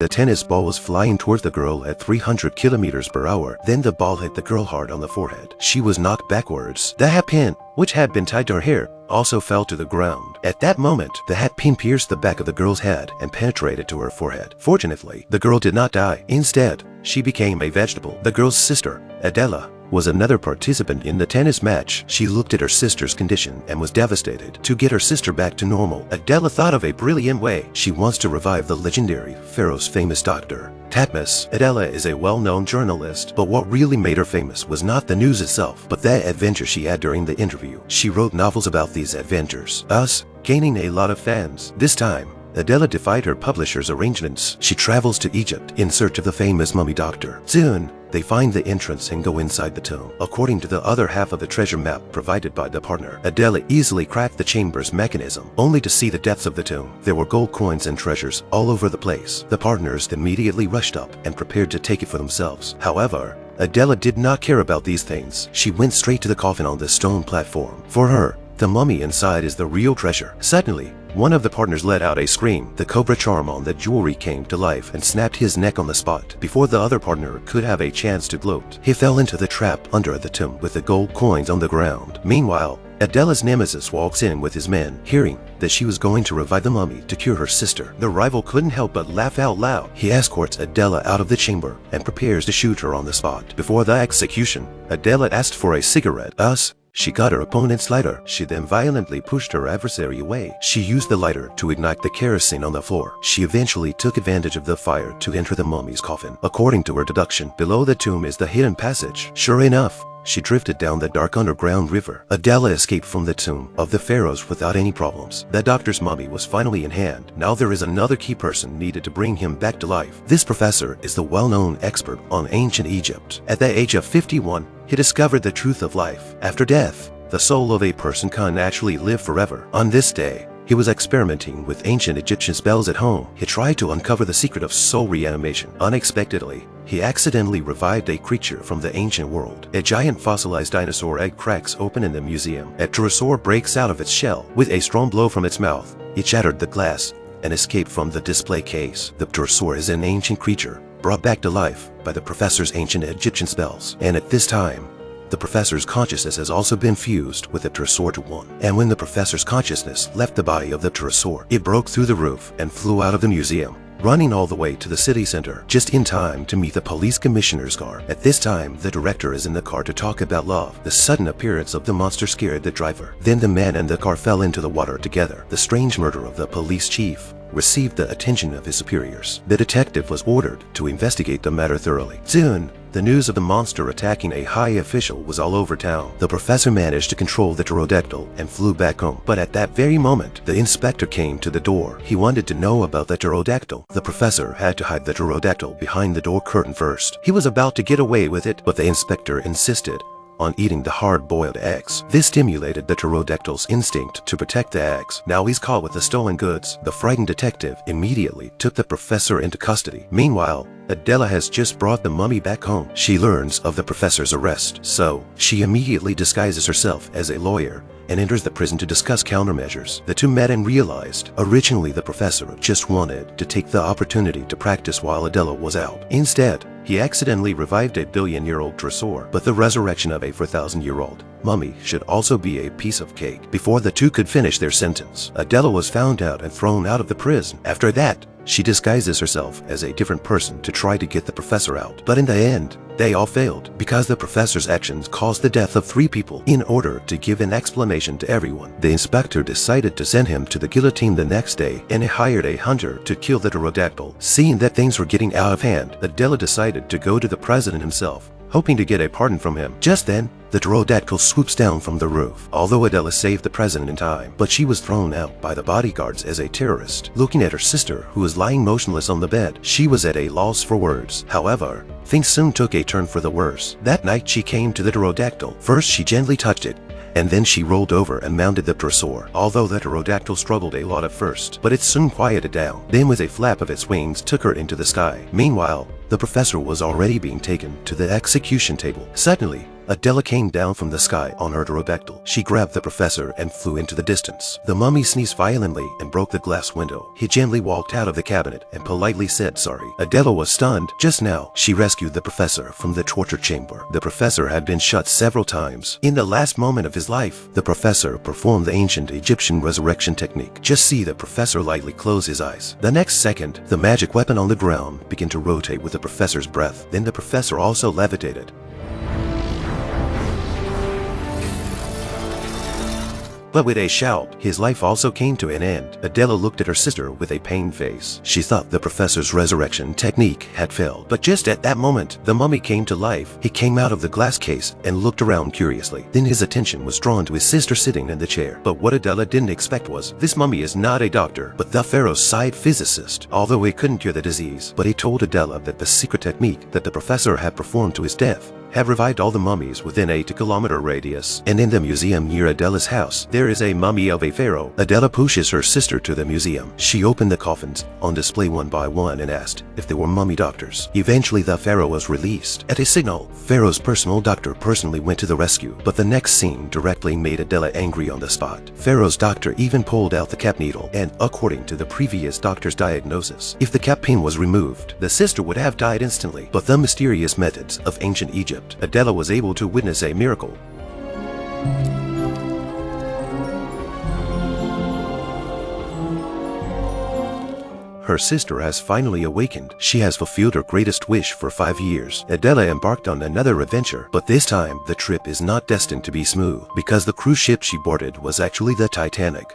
The tennis ball was flying towards the girl at 300 kilometers per hour. Then the ball hit the girl hard on the forehead. She was knocked backwards. The hat pin, which had been tied to her hair, also fell to the ground. At that moment, the hat pin pierced the back of the girl's head and penetrated to her forehead. Fortunately, the girl did not die. Instead, she became a vegetable. The girl's sister, Adela, was another participant in the tennis match. She looked at her sister's condition and was devastated. To get her sister back to normal, Adela thought of a brilliant way. She wants to revive the legendary Pharaoh's famous doctor, Tatmus. Adela is a well-known journalist, but what really made her famous was not the news itself, but that adventure she had during the interview. She wrote novels about these adventures, thus gaining a lot of fans. This time, Adela defied her publisher's arrangements. She travels to Egypt in search of the famous mummy doctor. Soon, they find the entrance and go inside the tomb. According to the other half of the treasure map provided by the partner, Adela easily cracked the chamber's mechanism, only to see the depths of the tomb. There were gold coins and treasures all over the place. The partners immediately rushed up and prepared to take it for themselves. However, Adela did not care about these things. She went straight to the coffin on the stone platform. For her, the mummy inside is the real treasure. Suddenly, one of the partners let out a scream. The cobra charm on the jewelry came to life and snapped his neck on the spot. Before the other partner could have a chance to gloat, he fell into the trap under the tomb with the gold coins on the ground. Meanwhile, Adela's nemesis walks in with his men. Hearing that she was going to revive the mummy to cure her sister, the rival couldn't help but laugh out loud. He escorts Adela out of the chamber and prepares to shoot her on the spot. Before the execution, Adela asked for a cigarette. She got her opponent's lighter. She then violently pushed her adversary away. She used the lighter to ignite the kerosene on the floor. She eventually took advantage of the fire to enter the mummy's coffin. According to her deduction, below the tomb is the hidden passage. Sure enough, she drifted down the dark underground river. Adela escaped from the tomb of the pharaohs without any problems. The doctor's mummy was finally in hand. Now there is another key person needed to bring him back to life. This professor is the well-known expert on ancient Egypt. At the age of 51, he discovered the truth of life. After death, the soul of a person can't actually live forever. On this day, he was experimenting with ancient Egyptian spells at home. He tried to uncover the secret of soul reanimation. Unexpectedly, he accidentally revived a creature from the ancient world. A giant fossilized dinosaur egg cracks open in the museum. A pterosaur breaks out of its shell. With a strong blow from its mouth, it shattered the glass and escaped from the display case. The pterosaur is an ancient creature brought back to life by the professor's ancient Egyptian spells. And at this time, the professor's consciousness has also been fused with the pterosaur to one. And when the professor's consciousness left the body of the pterosaur, it broke through the roof and flew out of the museum, running all the way to the city center, just in time to meet the police commissioner's car. At this time, the director is in the car to talk about love. The sudden appearance of the monster scared the driver. Then the man and the car fell into the water together. The strange murder of the police chief received the attention of his superiors. The detective was ordered to investigate the matter thoroughly. Soon, the news of the monster attacking a high official was all over town. The professor managed to control the pterodactyl and flew back home. But at that very moment, the inspector came to the door. He wanted to know about the pterodactyl. The professor had to hide the pterodactyl behind the door curtain first. He was about to get away with it, but the inspector insisted on eating the hard-boiled eggs. This stimulated the pterodactyl's instinct to protect the eggs. Now he's caught with the stolen goods. The frightened detective immediately took the professor into custody. Meanwhile, Adela has just brought the mummy back home. She learns of the professor's arrest, so she immediately disguises herself as a lawyer and enters the prison to discuss countermeasures. The two met and realized originally the professor just wanted to take the opportunity to practice while Adela was out. Instead, he accidentally revived a billion-year-old pterosaur, but the resurrection of a 4,000-year-old mummy should also be a piece of cake. Before the two could finish their sentence, Adela was found out and thrown out of the prison. After that, she disguises herself as a different person to try to get the professor out. But in the end, they all failed because the professor's actions caused the death of 3 people. In order to give an explanation to everyone, the inspector decided to send him to the guillotine the next day, and he hired a hunter to kill the pterodactyl. Seeing that things were getting out of hand, Adela decided to go to the president himself, hoping to get a pardon from him. Just then, the pterodactyl swoops down from the roof. Although Adela saved the president in time, but she was thrown out by the bodyguards as a terrorist. Looking at her sister, who was lying motionless on the bed, she was at a loss for words. However, things soon took a turn for the worse. That night she came to the pterodactyl. First she gently touched it, and then she rolled over and mounted the pterosaur. Although the pterodactyl struggled a lot at first, but it soon quieted down. Then with a flap of its wings took her into the sky. Meanwhile, the professor was already being taken to the execution table. Suddenly, Adela came down from the sky on her pterodactyl. She grabbed the professor and flew into the distance. The mummy sneezed violently and broke the glass window. He gently walked out of the cabinet and politely said sorry. Adela was stunned. Just now, she rescued the professor from the torture chamber. The professor had been shot several times. In the last moment of his life, the professor performed the ancient Egyptian resurrection technique. Just see the professor lightly close his eyes. The next second, the magic weapon on the ground began to rotate with the professor's breath. Then the professor also levitated. But with a shout, his life also came to an end. Adela looked at her sister with a pained face. She thought the professor's resurrection technique had failed. But just at that moment, the mummy came to life. He came out of the glass case and looked around curiously. Then his attention was drawn to his sister sitting in the chair. But what Adela didn't expect was, this mummy is not a doctor, but the pharaoh's side physicist. Although he couldn't cure the disease, but he told Adela that the secret technique that the professor had performed to his death have revived all the mummies within a 2-kilometer radius. And in the museum near Adela's house, there is a mummy of a pharaoh. Adela pushes her sister to the museum. She opened the coffins on display one by one and asked if they were mummy doctors. Eventually, the pharaoh was released. At a signal, Pharaoh's personal doctor personally went to the rescue, but the next scene directly made Adela angry on the spot. Pharaoh's doctor even pulled out the cap needle, and according to the previous doctor's diagnosis, if the cap pin was removed, the sister would have died instantly. But the mysterious methods of ancient Egypt, Adela was able to witness a miracle. Her sister has finally awakened. She has fulfilled her greatest wish for 5 years. Adela embarked on another adventure, but this time the trip is not destined to be smooth because the cruise ship she boarded was actually the Titanic.